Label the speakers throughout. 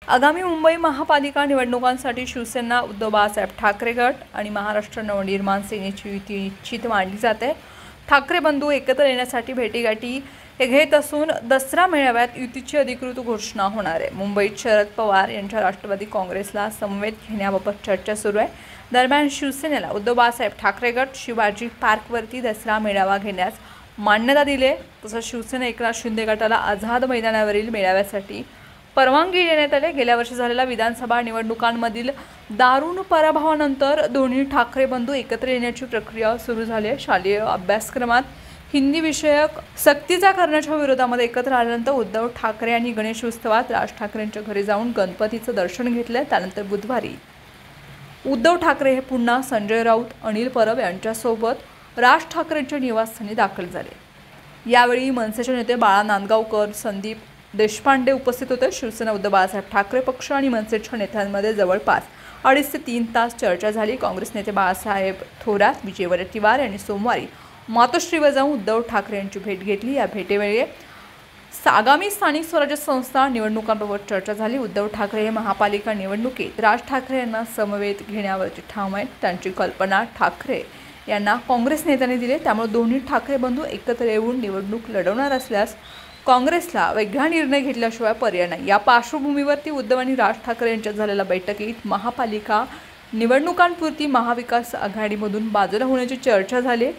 Speaker 1: आगामी मुंबई महापालिका निवडणुकांसाठी शिवसेना, उद्धव बाळासाहेब ठाकरे गट आणि महाराष्ट्र नवनिर्माण सेनेची युती निश्चित मांडली जाते। ठाकरे बंधू एकत्र येण्यासाठी भेटीगाठी घेत असून दसरा मेळाव्यात युतीची अधिकृत घोषणा होणार आहे। मुंबईत शरद पवार यांच्या राष्ट्रवादी काँग्रेसला समवेत घेण्याबाबत चर्चा सुरू आहे। दरम्यान शिवसेनेला उद्धव बाळासाहेब ठाकरे गट शिवाजी पार्कवरती दसरा मेळावा घेण्यास मान्यता दिली। तसंच शिवसेना एकनाथ शिंदे गटाला आझाद मैदानावरील मेळाव्यासाठी परवानगी देण्यात आली। गेल्या वर्षी झालेल्या विधानसभा निवडणुकांमधील दारुण पराभवानंतर दोन्ही ठाकरे बंधू एकत्र येण्याची प्रक्रिया सुरू झाली आहे। शालेय अभ्यासक्रमात हिंदी विषयक सक्तीचा करण्याच्या विरोधामध्ये एकत्र आल्यानंतर उद्धव ठाकरे यांनी गणेश उत्सवात राज ठाकरेंच्या घरी जाऊन गणपतीचं दर्शन घेतलं। त्यानंतर बुधवारी उद्धव ठाकरे हे पुन्हा संजय राऊत, अनिल परब यांच्यासोबत राज ठाकरेंच्या निवासस्थानी दाखल झाले। यावेळी मनसेचे नेते बाळा नांदगावकर, संदीप देशपांडे उपस्थित होते। शिवसेना, उद्धव बाळासाहेब ठाकरे पक्ष आणि मनसेच्या नेत्यांमध्ये जवळपास 2.5 ते 3 तास चर्चा झाली। काँग्रेस नेते बाळासाहेब थोरात, विजय वडेट्टीवार यांनी सोमवारी मातोश्रीवर जाऊन उद्धव ठाकरे यांची भेट घेतली। या भेटीवेळी आगामी स्थानिक स्वराज्य संस्था निवडणुकांबाबत चर्चा झाली। उद्धव ठाकरे हे महापालिका निवडणुकीत राज ठाकरे यांना समवेत घेण्यावरती ठाम आहेत। त्यांची कल्पना ठाकरे यांना काँग्रेस नेत्यांनी दिली, त्यामुळे दोन्ही ठाकरे बंधू एकत्र येऊन निवडणूक लढवणार असल्यास काँग्रेसला वेगळा निर्णय घेतल्याशिवाय पर्याय नाही। या पार्श्वभूमीवरती उद्धव आणि राज ठाकरे यांच्यात झालेल्या बैठकीत महापालिका निवडणुकांपुरती महाविकास आघाडीमधून बाजूला होण्याची चर्चा झाली।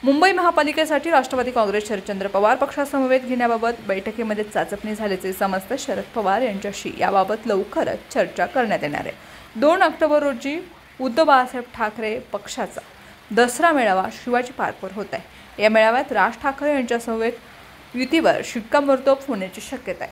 Speaker 1: मुंबई महापालिकेसाठी राष्ट्रवादी काँग्रेस शरदचंद्र पवार पक्षासमवेत घेण्याबाबत बैठकीमध्ये चाचपणी झाल्याचे समजते। शरद पवार यांच्याशी याबाबत लवकरच चर्चा करण्यात येणार आहे। 2 ऑक्टोबर रोजी उद्धव बाळासाहेब ठाकरे पक्षाचा दसरा मेळावा शिवाजी पार्कवर होत आहे। या मेळाव्यात राज ठाकरे यांच्यासमवेत युतीवर शिक्कामोर्तब होण्याची शक्यता आहे।